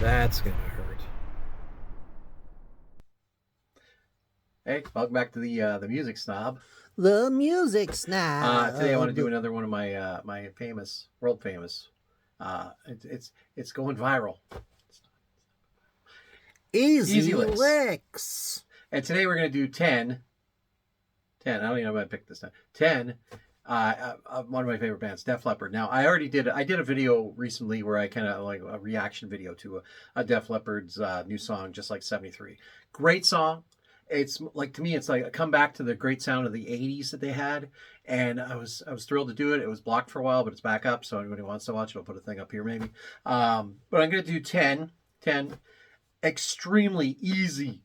That's gonna hurt. Hey, welcome back to the music snob. The music Today I want to do snob. another one of my famous, world famous. It's going viral. Easy licks. licks. And today we're going to do 10. I don't even know if I picked this time. 10. One of my favorite bands, Def Leppard. Now I did a video recently where I kind of like a reaction video to a Def Leppard's new song, Just Like 73. Great song. It's like, to me, it's like a comeback to the great sound of the 80s that they had, and I was thrilled to do it. It was blocked for a while, but it's back up, so anybody wants to watch it, I'll put a thing up here maybe. But I'm going to do 10 extremely easy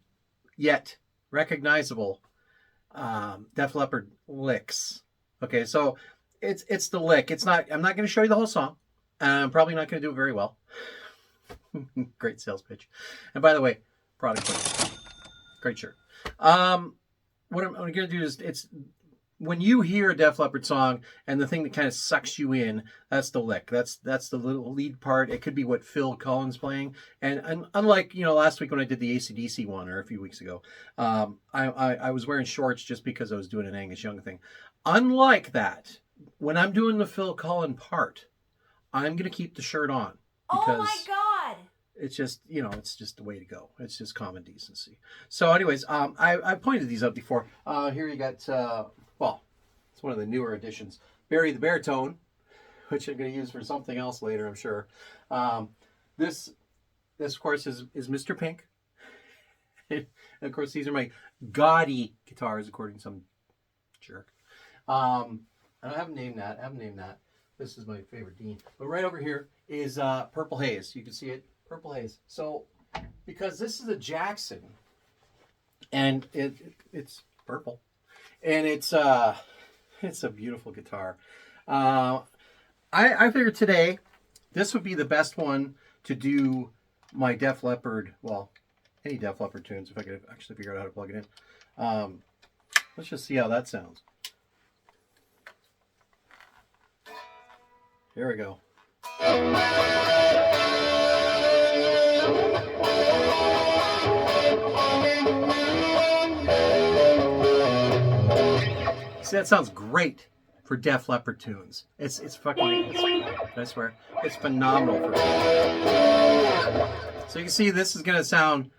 yet recognizable Def Leppard licks. Okay, so it's the lick. It's not. I'm not going to show you the whole song. I'm probably not going to do it very well. Great sales pitch. And by the way, product placement. Great shirt. What I'm going to do is, it's when you hear a Def Leppard song and the thing that kind of sucks you in, that's the lick. That's the little lead part. It could be what Phil Collins playing. And unlike, last week when I did the AC/DC one, or a few weeks ago, I was wearing shorts just because I was doing an Angus Young thing. Unlike that, when I'm doing the Phil Collins part, I'm going to keep the shirt on. Because oh my God. It's just, it's just the way to go. It's just common decency. So anyways, I pointed these out before. Here you got, it's one of the newer editions. Barry the Baritone, which I'm going to use for something else later, I'm sure. This of course, is Mr. Pink. And of course, these are my gaudy guitars, according to some jerk. I haven't named that. This is my favorite Dean. But right over here is Purple Haze. You can see it. Purple Haze. So, because this is a Jackson, and it's purple, and it's a beautiful guitar. I figured today this would be the best one to do my Def Leppard. Well, any Def Leppard tunes, if I could actually figure out how to plug it in. Let's just see how that sounds. Here we go. See, that sounds great for Def Leppard tunes. It's I swear, it's phenomenal for me. So you can see this is going to sound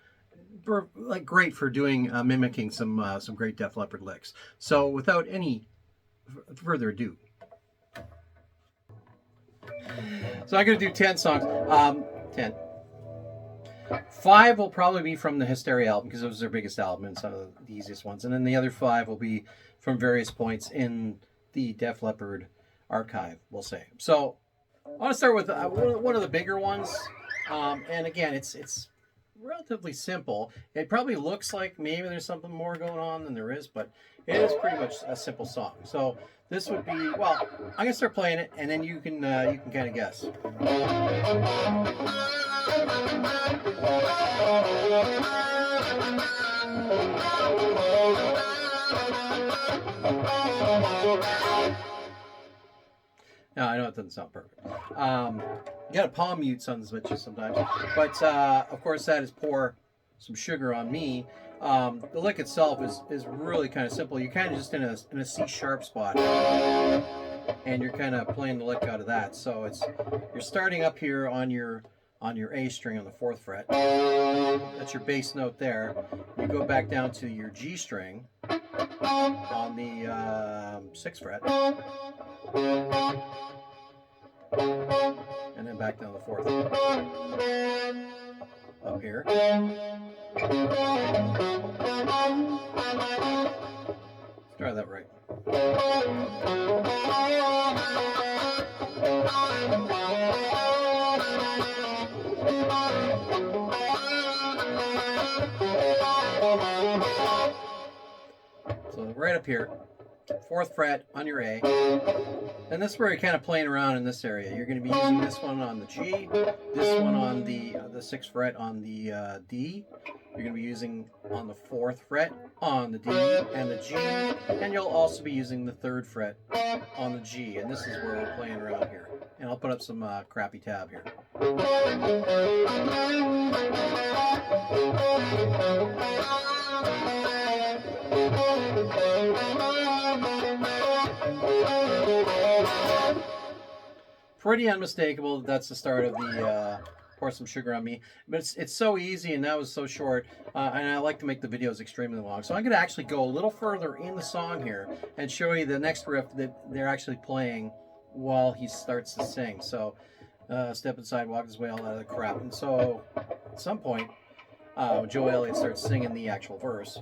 like great for doing mimicking some great Def Leppard licks. So without any further ado, so I'm going to do 10 songs. 10. 5 will probably be from the Hysteria album, because it was their biggest album and some of the easiest ones. And then the other 5 will be from various points in the Def Leppard archive, we'll say. So I want to start with one of the bigger ones. And again, it's relatively simple. It probably looks like maybe there's something more going on than there is, but it is pretty much a simple song. So this would be, well, I'm going to start playing it, and then you can kind of guess. Now, I know it doesn't sound perfect. You got to palm mute some switches sometimes. But, of course, that is pour some sugar on me. The lick itself is really kind of simple. You're kind of just in a C sharp spot. And you're kind of playing the lick out of that. So you're starting up here on your A string on the 4th fret. That's your bass note there. You go back down to your G string on the 6th fret. And then back down to the 4th. Up here. Let's try that right. So right up here, 4th fret on your A. And this is where you're kind of playing around in this area. You're going to be using this one on the G, this one on the 6th fret on the D. You're going to be using on the 4th fret on the D and the G, and you'll also be using the 3rd fret on the G. And this is where we're playing around here. And I'll put up some crappy tab here. Pretty unmistakable that that's the start of the Pour Some Sugar on Me. But it's so easy, and that was so short, and I like to make the videos extremely long. So I'm going to actually go a little further in the song here and show you the next riff that they're actually playing while he starts to sing. So step inside, walk his way, all that other crap. And so at some point, Joe Elliott starts singing the actual verse.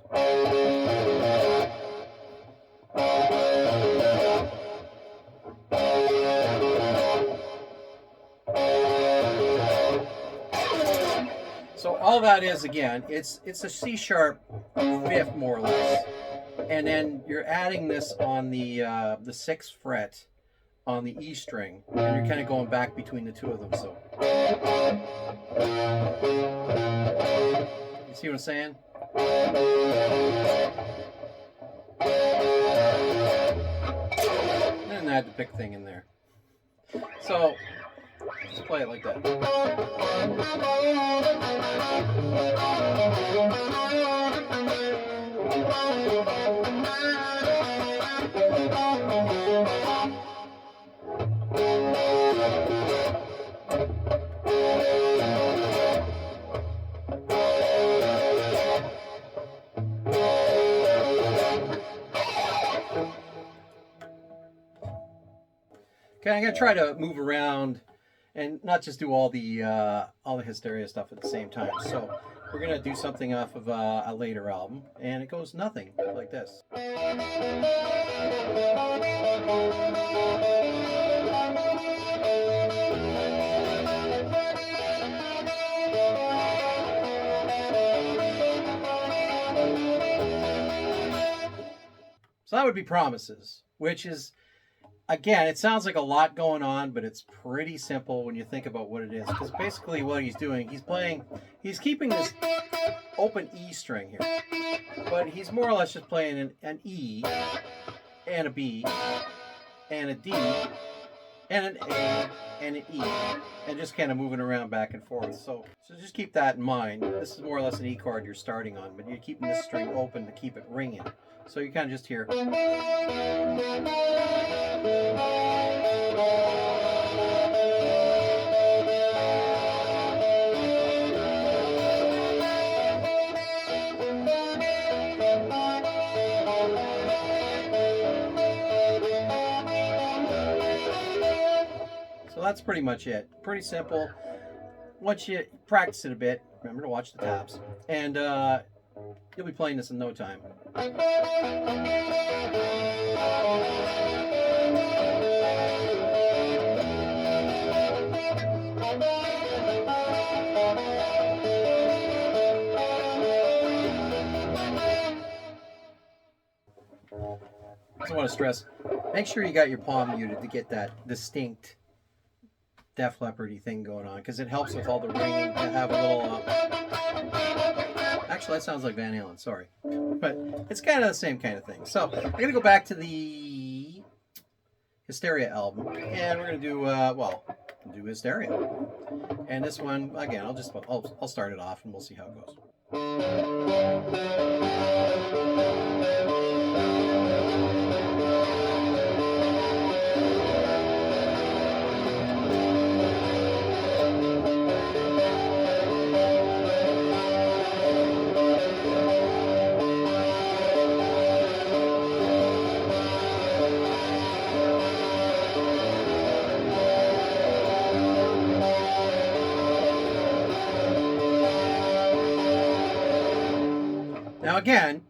So all that is, again, it's a C sharp fifth more or less, and then you're adding this on the 6th fret on the E string, and you're kind of going back between the two of them. So you see what I'm saying? And add the pick thing in there. So let's play it like that. Okay, I'm gonna try to move around and not just do all the hysteria stuff at the same time. So we're gonna do something off of a later album, and it goes nothing like this. So that would be Promises, which is, again, it sounds like a lot going on, but it's pretty simple when you think about what it is. Because basically what he's doing, he's keeping this open E string here. But he's more or less just playing an E, and a B, and a D, and an A, and an E, and just kind of moving around back and forth. So just keep that in mind. This is more or less an E chord you're starting on, but you're keeping this string open to keep it ringing. So you kind of just hear. So that's pretty much it. Pretty simple. Once you practice it a bit, remember to watch the tabs, and you'll be playing this in no time. I just want to stress, make sure you got your palm muted to get that distinct Def Leppard-y thing going on, because it helps with all the ringing to have a little... Actually, that sounds like Van Halen, sorry. But it's kind of the same kind of thing. So I'm going to go back to the Hysteria album, and we're going to do, do Hysteria. And this one, again, I'll start it off, and we'll see how it goes. Now again,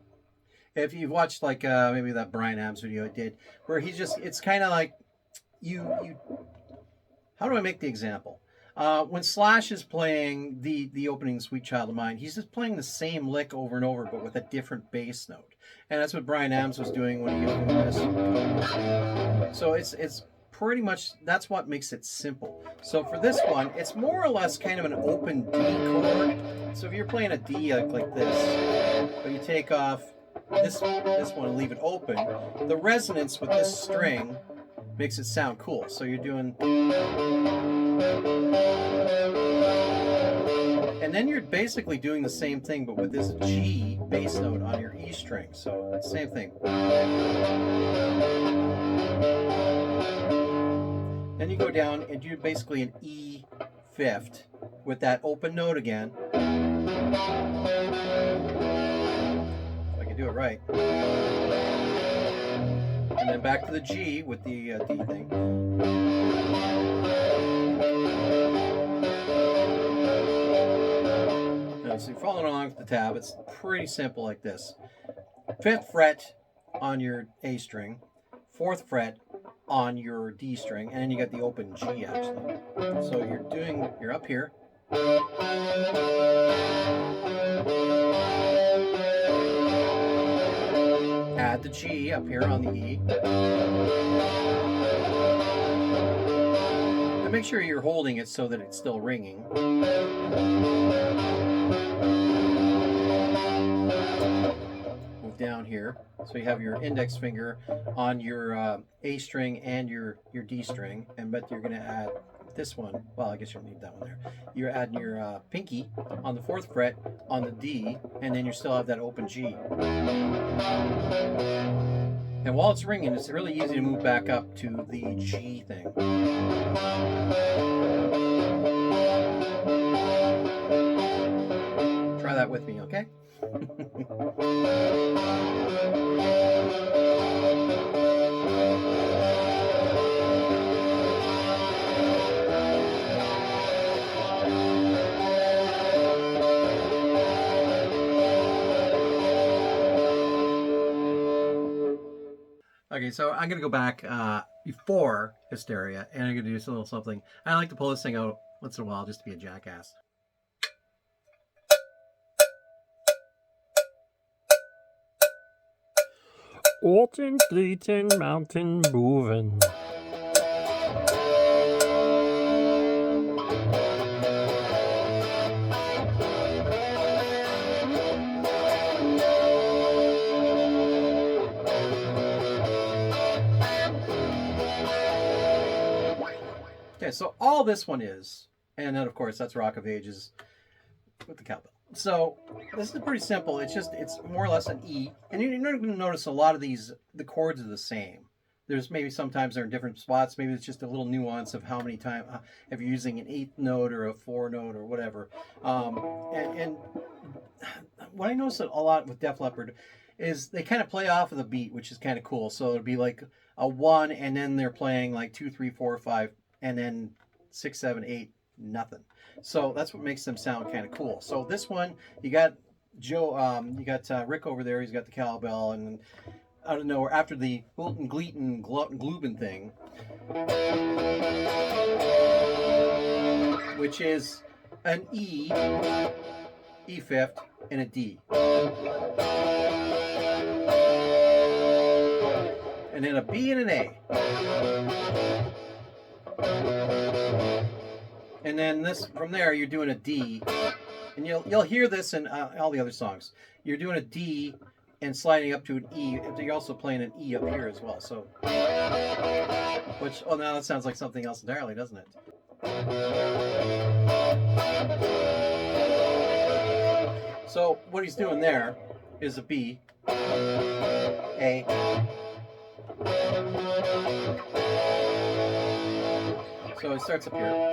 if you've watched like maybe that Brian Adams video I did, where it's kind of like how do I make the example? When Slash is playing the opening Sweet Child of Mine, he's just playing the same lick over and over, but with a different bass note. And that's what Brian Adams was doing when he was doing this. So it's pretty much, that's what makes it simple. So for this one, it's more or less kind of an open D chord. So if you're playing a D like this, but you take off this one and leave it open, the resonance with this string makes it sound cool. So you're doing, and then you're basically doing the same thing, but with this G bass note on your E string. So same thing. Then you go down and do basically an E fifth with that open note again. If I can do it right. And then back to the G with the D thing. Now, so you're following along with the tab. It's pretty simple like this. 5th fret on your A string, 4th fret on your D string, and then you got the open G actually. So you're up here. Add the G up here on the E. And make sure you're holding it so that it's still ringing. Move down here. So you have your index finger on your A string and your D string, but you're going to add this one. Well, I guess you don't need that one there. You're adding your pinky on the 4th fret on the D, and then you still have that open G. And while it's ringing, it's really easy to move back up to the G thing. Try that with me, okay? Okay, so I'm going to go back before Hysteria, and I'm going to do a little something. I like to pull this thing out once in a while just to be a jackass. Walking, fleeting, mountain moving. Okay, so all this one is, and then of course that's Rock of Ages with the cowbell. So this is pretty simple. It's more or less an E, and you're not going to notice a lot of these. The chords are the same. There's maybe sometimes they're in different spots. Maybe it's just a little nuance of how many times if you're using an 8th note or a 4 note or whatever. And what I notice a lot with Def Leppard is they kind of play off of the beat, which is kind of cool. So it'd be like a 1, and then they're playing like 2, 3, 4, 5, and then 6, 7, 8, nothing. So that's what makes them sound kind of cool. So this one, you got Rick over there. He's got the cowbell, and out of nowhere, after the Gluten Gleeten Gluben thing, which is an E, E fifth, and a D, and then a B and an A. And then this, from there, you're doing a D, and you'll hear this in all the other songs. You're doing a D and sliding up to an E. You're also playing an E up here as well. So, now that sounds like something else entirely, doesn't it? So what he's doing there is a B, A. So it starts up here.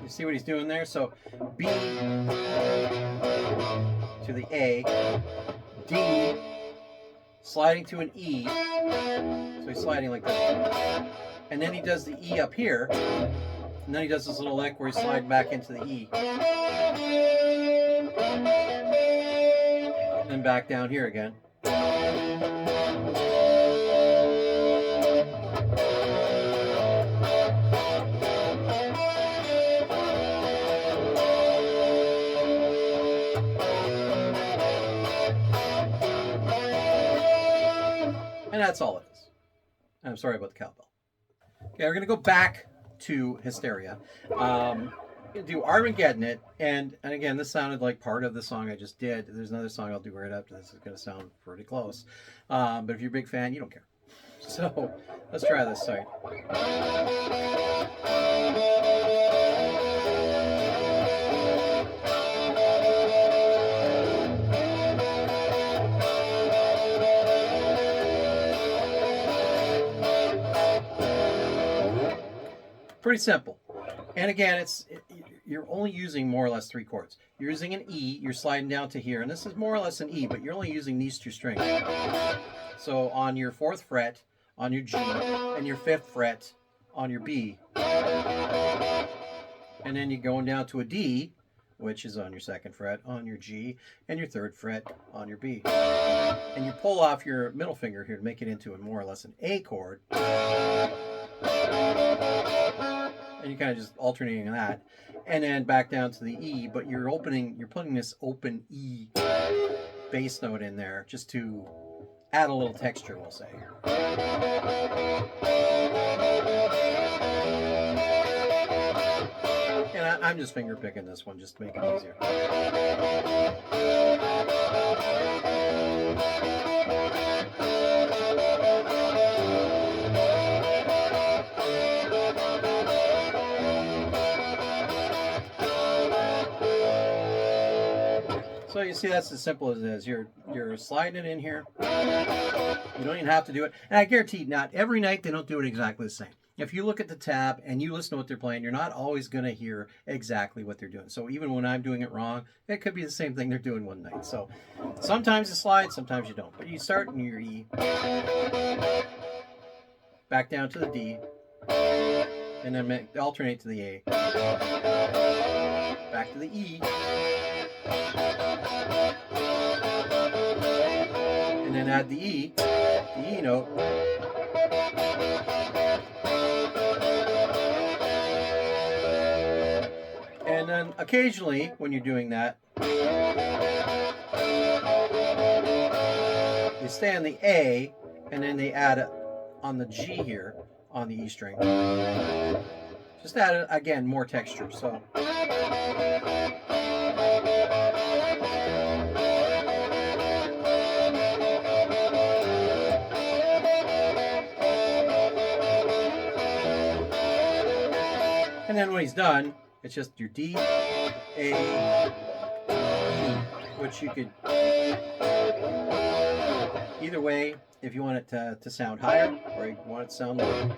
You see what he's doing there? So B to the A, D, sliding to an E. So he's sliding like that. And then he does the E up here. And then he does this little lick where he's sliding back into the E. And then back down here again. And that's all it is. And I'm sorry about the cowbell. Okay, we're going to go back to Hysteria. do Armageddon it, and again, this sounded like part of the song I just did. There's another song I'll do right after this. It's going to sound pretty close. But if you're a big fan, you don't care. So let's try this side. Pretty simple. And again, you're only using more or less 3 chords. You're using an E, you're sliding down to here, and this is more or less an E, but you're only using these 2 strings. So on your 4th fret, on your G, and your 5th fret on your B. And then you're going down to a D, which is on your 2nd fret, on your G, and your 3rd fret on your B. And you pull off your middle finger here to make it into a more or less an A chord. And you're kind of just alternating that, and then back down to the E, but you're putting this open E bass note in there just to add a little texture, we'll say. And I'm just finger picking this one just to make it easier. So you see, that's as simple as it is. You're sliding it in here. You don't even have to do it. And I guarantee, not every night they don't do it exactly the same. If you look at the tab and you listen to what they're playing, you're not always going to hear exactly what they're doing. So even when I'm doing it wrong, it could be the same thing they're doing one night. So sometimes you slide, sometimes you don't. But you start in your E, back down to the D, and then alternate to the A, back to the E, and then add the E note, and then occasionally when you're doing that, you stay on the A, and then they add it on the G here on the E string. Just add, again, more texture. So. And then when he's done, it's just your D, A, E, which you could, either way, if you want it to sound higher or you want it to sound lower.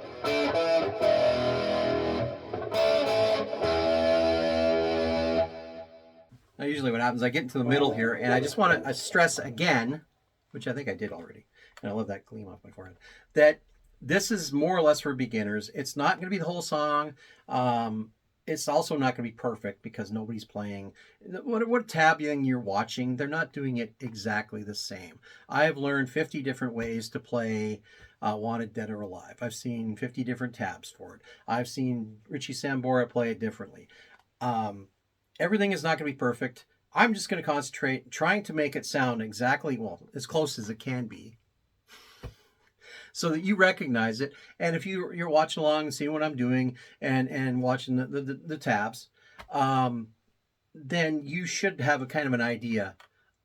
Now usually what happens, I get into the middle here and I just want to stress again, which I think I did already, and I love that gleam off my forehead, that this is more or less for beginners. It's not going to be the whole song. It's also not going to be perfect because nobody's playing. What tabbing you're watching, they're not doing it exactly the same. I've learned 50 different ways to play Wanted Dead or Alive. I've seen 50 different tabs for it. I've seen Richie Sambora play it differently. Everything is not going to be perfect. I'm just going to concentrate trying to make it sound exactly, well, as close as it can be, so that you recognize it. And if you're watching along and seeing what I'm doing and watching the tabs, then you should have a kind of an idea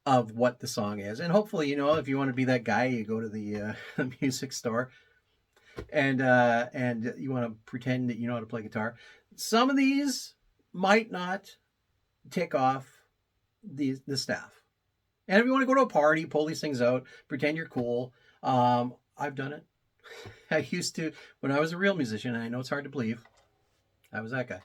of what the song is. And hopefully, you know, if you want to be that guy, you go to the music store and you want to pretend that you know how to play guitar. Some of these might not tick off the staff. And if you want to go to a party, pull these things out, pretend you're cool. I've done it. I used to, when I was a real musician, and I know it's hard to believe, I was that guy.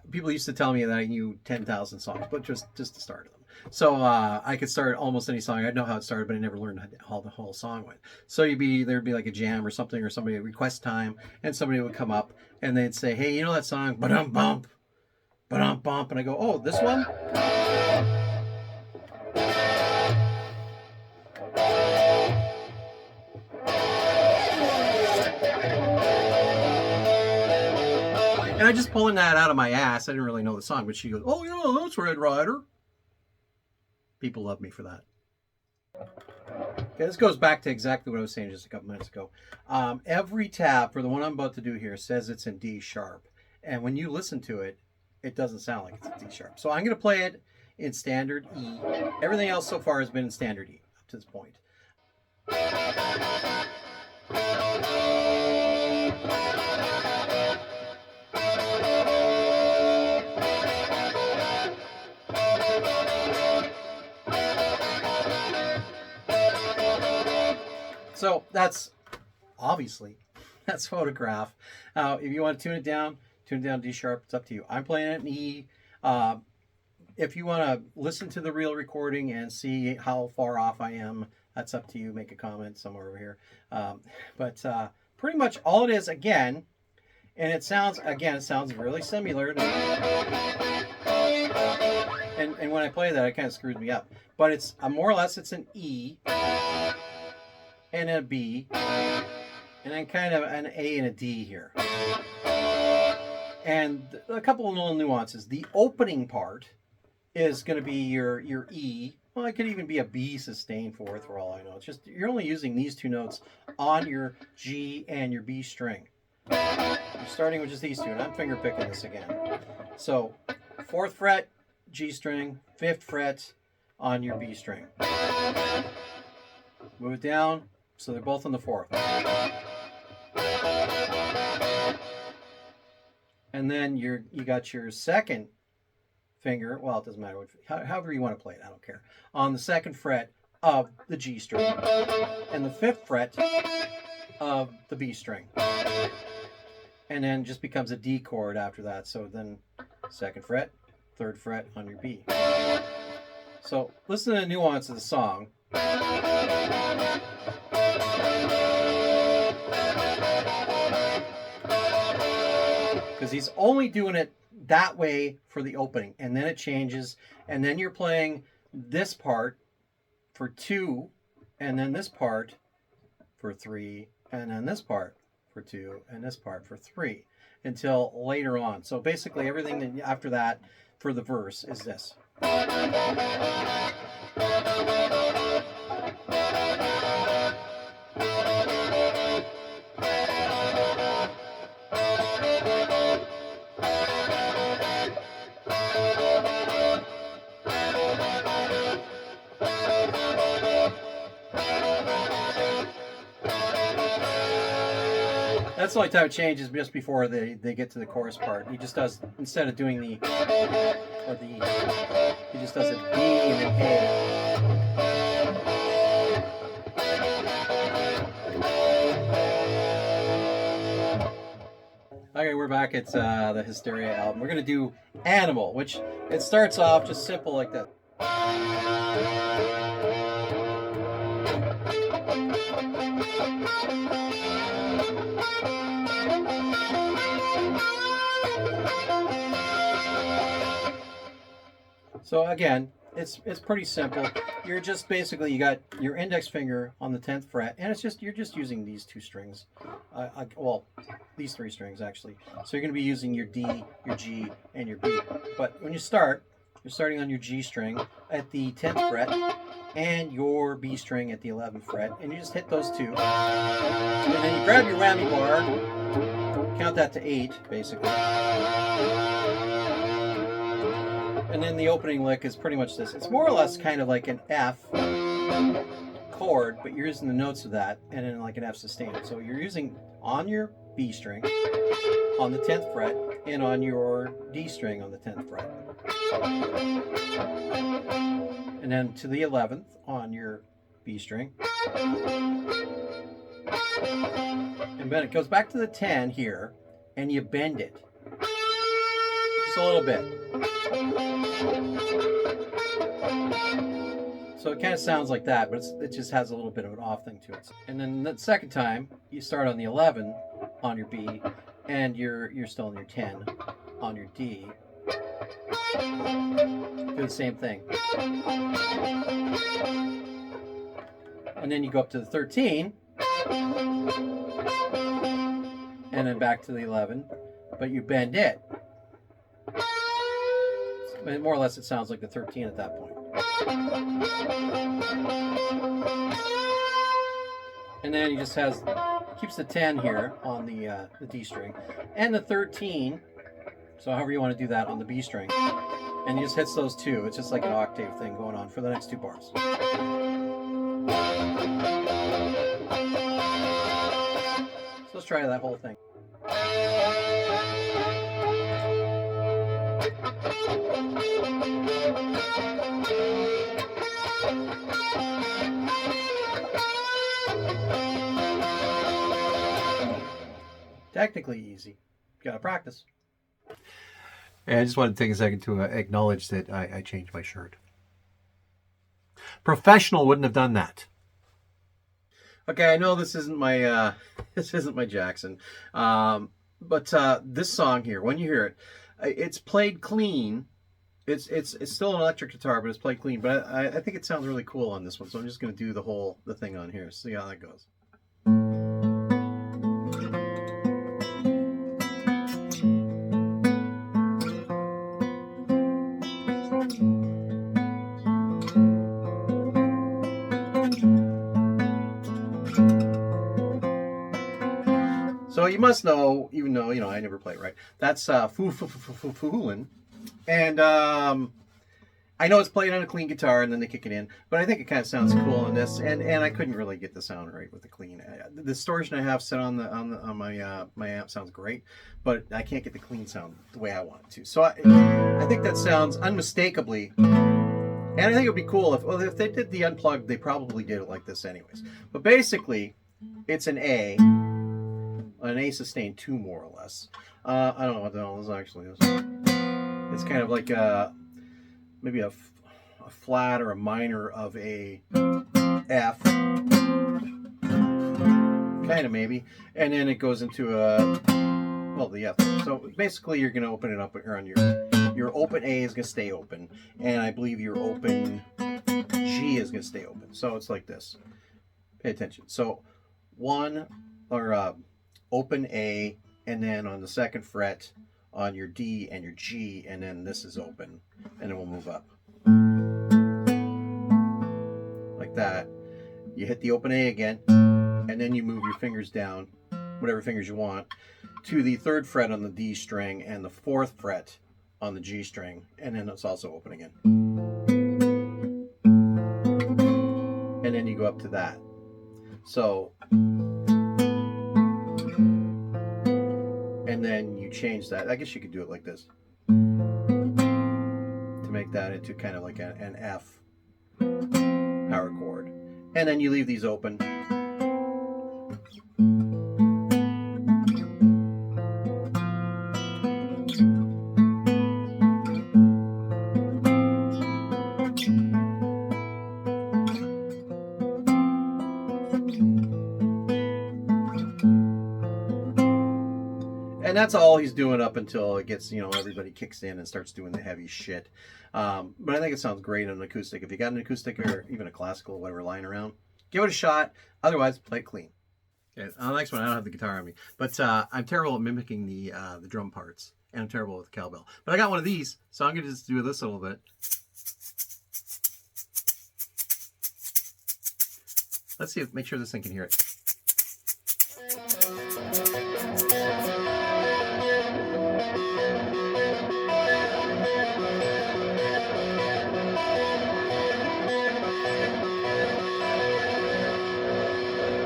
People used to tell me that I knew 10,000 songs, but just the start of them. So I could start almost any song. I'd know how it started, but I never learned how the whole song went. So there'd be like a jam or something, or somebody would request time, and somebody would come up and they'd say, "Hey, you know that song? Ba-dum bump, ba-dum bump," and I go, "Oh, this one." And I just pulling that out of my ass. I didn't really know the song, but she goes, "Oh, yeah, that's Red Rider." People love me for that. Okay, this goes back to exactly what I was saying just a couple minutes ago. Every tab for the one I'm about to do here says it's in D sharp. And when you listen to it, it doesn't sound like it's a D sharp. So I'm going to play it in standard E. Everything else so far has been in standard E up to this point. So that's obviously that's Photograph. If you want to tune it down D sharp. It's up to you. I'm playing it in E. If you want to listen to the real recording and see how far off I am, that's up to you. Make a comment somewhere over here. But pretty much all it is, again, and it sounds really similar. And when I play that, it kind of screws me up. But it's more or less it's an E and a B, and then kind of an A and a D here. And a couple of little nuances. The opening part is going to be your E. Well, it could even be a B sustained fourth for all I know. It's just you're only using these two notes on your G and your B string. You're starting with just these two, and I'm finger picking this again. So 4th fret, G string, 5th fret on your B string. Move it down, so they're both on the 4th. And then you got your 2nd finger, well, it doesn't matter, however you want to play it, I don't care, on the 2nd fret of the G string, and the 5th fret of the B string. And then just becomes a D chord after that. So then 2nd fret, 3rd fret on your B. So listen to the nuance of the song. Because he's only doing it that way for the opening, and then it changes, and then you're playing this part for 2, and then this part for 3, and then this part for 2, and this part for 3, until later on. So basically everything that after that for the verse is this. That's the only time it changes, just before they get to the chorus part. He just does, instead of doing the, or the, he just does a D and an A. Okay, we're back at the Hysteria album. We're going to do Animal, which it starts off just simple like that. So again, it's pretty simple. You're just basically, you got your index finger on the 10th fret, and it's just you're just using these two strings. Well, these 3 strings actually. So you're going to be using your D, your G, and your B. But when you start, you're starting on your G string at the 10th fret and your B string at the 11th fret, and you just hit those two. And then you grab your whammy bar, count that to 8, basically. And then the opening lick is pretty much this. It's more or less kind of like an F chord, but you're using the notes of that, and then like an F sustained. So you're using on your B string, on the 10th fret, and on your D string on the 10th fret. And then to the 11th on your B string. And then it goes back to the 10 here, and you bend it. Just a little bit. So it kind of sounds like that, but it just has a little bit of an off thing to it. And then the second time, you start on the 11 on your B, and you're still on your 10 on your D. Do the same thing. And then you go up to the 13, and then back to the 11, but you bend it. More or less it sounds like the 13 at that point. And then he just keeps the 10 here on the D string, and the 13 So however you want to do that on the B string. And he just hits those two. It's just like an octave thing going on for the next two bars. So let's try that whole thing. Technically easy. You gotta practice. And I just wanted to take a second to acknowledge that I changed my shirt. Professional wouldn't have done that. Okay, I know this isn't my this isn't my Jackson, but this song here, when you hear it, it's played clean. It's still an electric guitar, but it's played clean. But I think it sounds really cool on this one, so I'm just going to do the thing on here. See how that goes. So you must know, even though, you know, I never play it right, that's Foolin'. And I know it's played on a clean guitar and then they kick it in, but I think it kind of sounds cool in this. And I couldn't really get the sound right with the clean. The distortion I have set on my amp sounds great, but I can't get the clean sound the way I want it to. So I think that sounds unmistakably. And I think it would be cool if they did the unplugged, they probably did it like this anyways. But basically, it's an A sustained 2 more or less. I don't know what the hell this actually is. It's kind of like maybe a flat or a minor of a F, kind of maybe, and then it goes into the F. So basically, you're going to open it up on your open A is going to stay open, and I believe your open G is going to stay open. So it's like this. Pay attention. So open A, and then on the 2nd fret on your D and your G, and then this is open, and then we'll move up like that. You hit the open A again, and then you move your fingers down, whatever fingers you want, to the 3rd fret on the D string and the 4th fret on the G string, and then it's also open again. And then you go up to that. So and then you change that. I guess you could do it like this to make that into kind of like an F power chord. And then you leave these open. And that's all he's doing up until it gets, you know, everybody kicks in and starts doing the heavy shit. But I think it sounds great on an acoustic. If you got an acoustic or even a classical, whatever, lying around, give it a shot. Otherwise, play it clean. Okay, on the next one, I don't have the guitar on me, but I'm terrible at mimicking the drum parts, and I'm terrible with the cowbell. But I got one of these, so I'm going to just do this a little bit. Let's see, make sure this thing can hear it.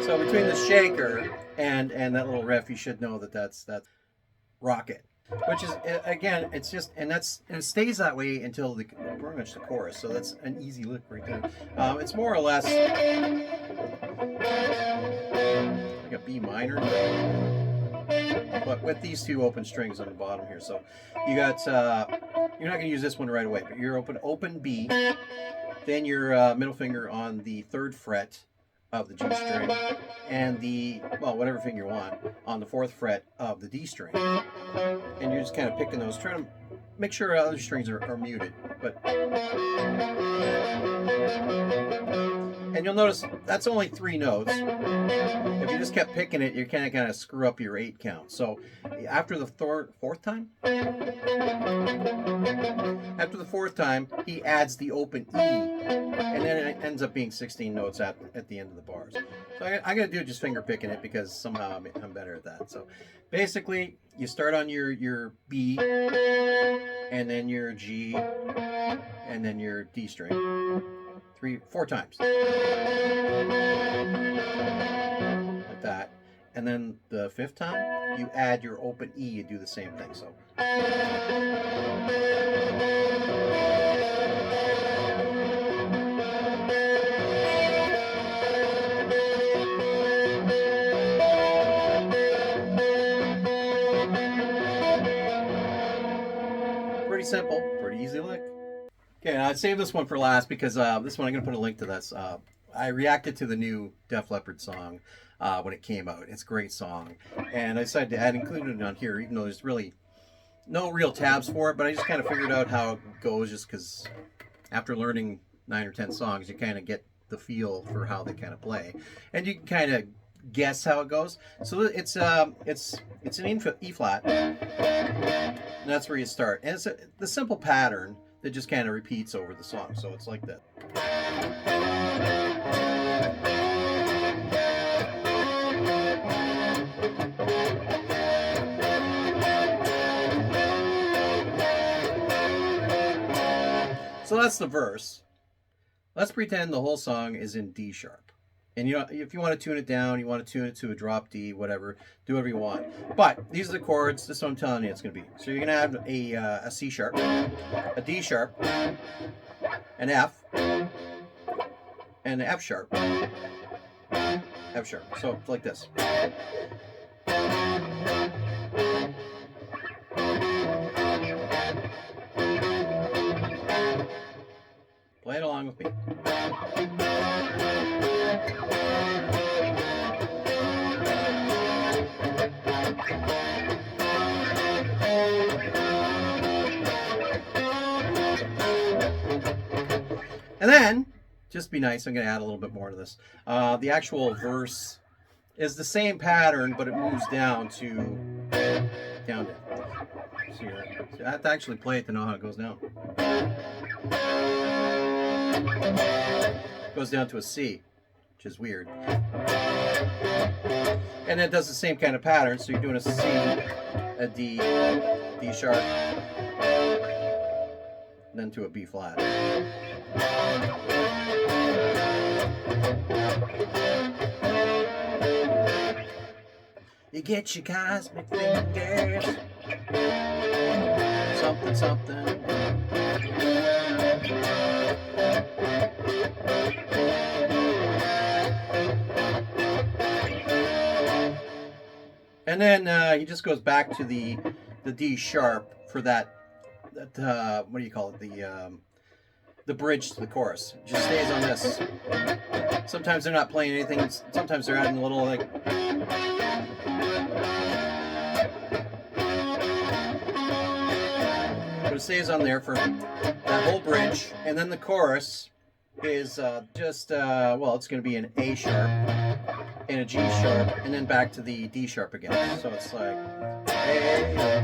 So between the shaker and that little riff, you should know that that's Rocket, which is, again, it's just, and it stays that way until pretty much the chorus. So that's an easy lick right there. It's more or less like a B minor, but with these 2 open strings on the bottom here. So you got, you're not going to use this one right away, but you're open B, then your middle finger on the 3rd fret of the G string, and whatever finger you want, on the 4th fret of the D string. And you're just kind of picking those, trying to make sure other strings are muted. And you'll notice that's only 3 notes. If you just kept picking it, you're kind of screw up your 8 count. So after the fourth time, he adds the open E, and then it ends up being 16 notes at the end of the bars. So I got to do just finger picking it because somehow I'm better at that. So basically, you start on your B, and then your G, and then your D string. 4 times. Like that. And then the 5th time, you add your open E, you do the same thing. So. Pretty simple, pretty easy lick. Okay, I saved this one for last because this one I'm going to put a link to this. I reacted to the new Def Leppard song when it came out. It's a great song. And I decided to include it on here, even though there's really no real tabs for it. But I just kind of figured out how it goes just because after learning 9 or 10 songs, you kind of get the feel for how they kind of play. And you can kind of guess how it goes. So it's an E flat. And that's where you start. And it's the simple pattern that just kind of repeats over the song. So it's like that. So that's the verse. Let's pretend the whole song is in D sharp. And you know, if you want to tune it down, you want to tune it to a drop D, whatever, do whatever you want. But these are the chords. This is what I'm telling you it's going to be. So you're going to have a C sharp, a D sharp, an F, and an F sharp. F sharp. So it's like this. Play it along with me. And then, just be nice, I'm going to add a little bit more to this. The actual verse is the same pattern, but it moves down to down. So I have to actually play it to know how it goes down. It goes down to a C, which is weird. And it does the same kind of pattern, so you're doing a C, a D, D sharp, then to a B flat. You get your cosmic fingers, something, something. And then he just goes back to the D sharp for that what do you call it, the bridge to the chorus. It just stays on this. Sometimes they're not playing anything. Sometimes they're adding a little like. But it stays on there for that whole bridge, and then the chorus is just well, it's going to be an A sharp and a G sharp, and then back to the D sharp again. So it's like A.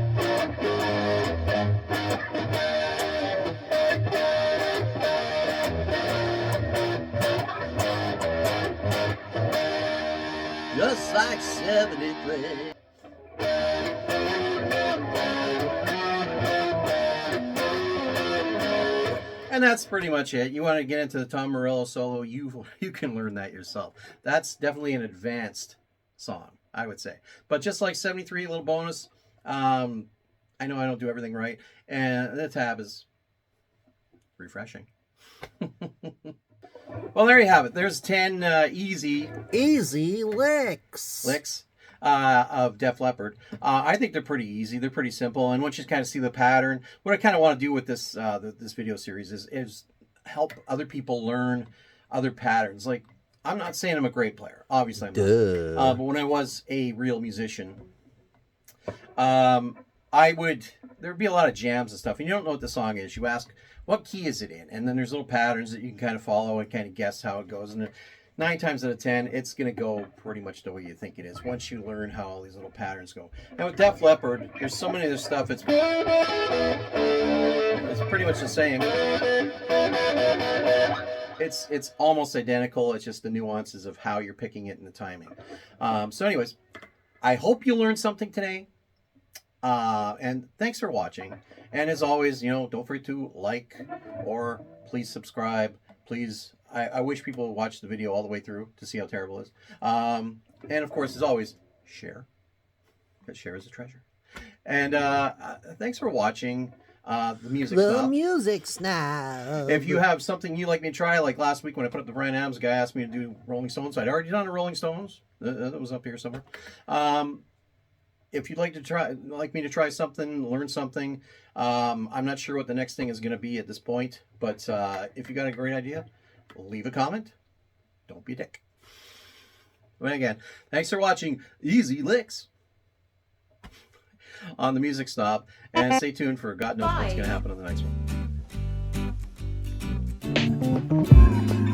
Just like 73. And that's pretty much it. You want to get into the Tom Morello solo, you can learn that yourself. That's definitely an advanced song, I would say. But just like 73, a little bonus. I know I don't do everything right. And the tab is refreshing. Well, there you have it. There's 10 easy licks of Def Leppard. I think they're pretty easy. They're pretty simple. And once you kind of see the pattern, what I kind of want to do with this this video series is help other people learn other patterns. Like, I'm not saying I'm a great player. Obviously I'm not. But when I was a real musician, there'd be a lot of jams and stuff. And you don't know what the song is. You ask, what key is it in? And then there's little patterns that you can kind of follow and kind of guess how it goes. And 9 times out of 10, it's going to go pretty much the way you think it is once you learn how all these little patterns go. And with Def Leppard, there's so many of this stuff, it's pretty much the same. It's almost identical. It's just the nuances of how you're picking it and the timing. So anyways, I hope you learned something today. And thanks for watching. And as always, don't forget to like or please subscribe. Please, I wish people would watch the video all the way through to see how terrible it is. And of course, as always, share. Because share is a treasure. And thanks for watching the music stuff. The music snob. If you have something you'd like me to try, like last week when I put up the Bryan Adams, guy asked me to do Rolling Stones. I'd already done a Rolling Stones. That was up here somewhere. If you'd like me to try something, learn something, I'm not sure what the next thing is going to be at this point. But if you got a great idea, leave a comment. Don't be a dick. But again, thanks for watching Easy Licks on the Music Snob, and stay tuned for God knows what's going to happen on the next one.